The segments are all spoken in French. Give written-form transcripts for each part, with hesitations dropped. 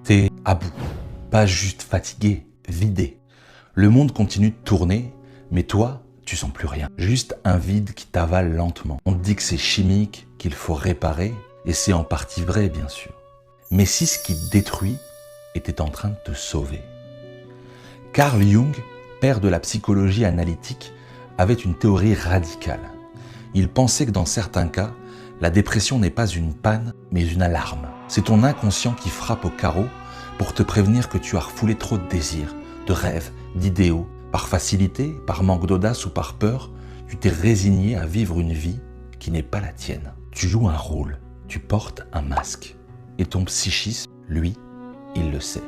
T'es à bout, pas juste fatigué, vidé. Le monde continue de tourner, mais toi, tu sens plus rien. Juste un vide qui t'avale lentement. On te dit que c'est chimique, qu'il faut réparer, et c'est en partie vrai, bien sûr. Mais si ce qui te détruit était en train de te sauver? Carl Jung, père de la psychologie analytique, avait une théorie radicale. Il pensait que dans certains cas, la dépression n'est pas une panne, mais une alarme. C'est ton inconscient qui frappe au carreau pour te prévenir que tu as refoulé trop de désirs, de rêves, d'idéaux. Par facilité, par manque d'audace ou par peur, tu t'es résigné à vivre une vie qui n'est pas la tienne. Tu joues un rôle, tu portes un masque. Et ton psychisme, lui, il le sait.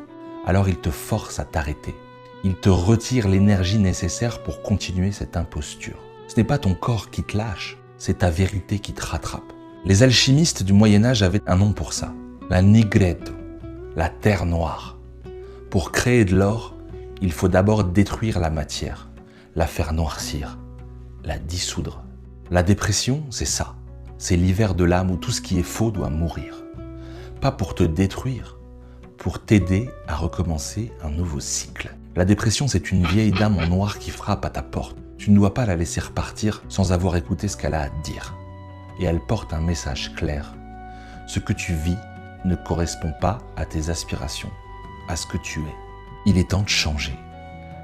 Alors il te force à t'arrêter. Il te retire l'énergie nécessaire pour continuer cette imposture. Ce n'est pas ton corps qui te lâche, c'est ta vérité qui te rattrape. Les alchimistes du Moyen-Âge avaient un nom pour ça, la nigredo, la terre noire. Pour créer de l'or, il faut d'abord détruire la matière, la faire noircir, la dissoudre. La dépression, c'est ça. C'est l'hiver de l'âme où tout ce qui est faux doit mourir. Pas pour te détruire, pour t'aider à recommencer un nouveau cycle. La dépression, c'est une vieille dame en noir qui frappe à ta porte. Tu ne dois pas la laisser repartir sans avoir écouté ce qu'elle a à te dire. Et elle porte un message clair. Ce que tu vis ne correspond pas à tes aspirations, à ce que tu es. Il est temps de changer.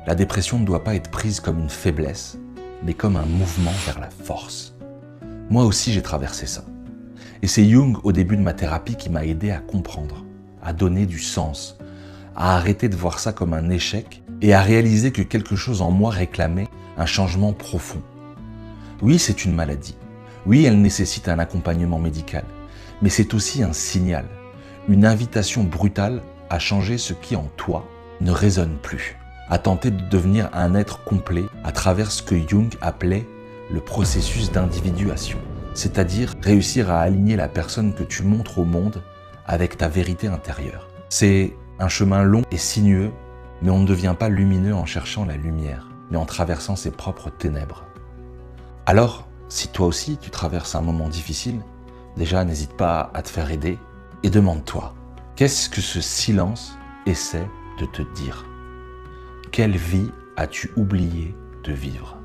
La dépression ne doit pas être prise comme une faiblesse, mais comme un mouvement vers la force. Moi aussi, j'ai traversé ça. Et c'est Jung, au début de ma thérapie, qui m'a aidé à comprendre, à donner du sens, à arrêter de voir ça comme un échec et à réaliser que quelque chose en moi réclamait un changement profond. Oui, c'est une maladie. Oui, elle nécessite un accompagnement médical. Mais c'est aussi un signal, une invitation brutale à changer ce qui en toi ne résonne plus, à tenter de devenir un être complet à travers ce que Jung appelait le processus d'individuation, c'est-à-dire réussir à aligner la personne que tu montres au monde avec ta vérité intérieure. C'est un chemin long et sinueux, mais on ne devient pas lumineux en cherchant la lumière, mais en traversant ses propres ténèbres. Alors, si toi aussi tu traverses un moment difficile, déjà n'hésite pas à te faire aider et demande-toi, qu'est-ce que ce silence essaie de te dire? Quelle vie as-tu oublié de vivre?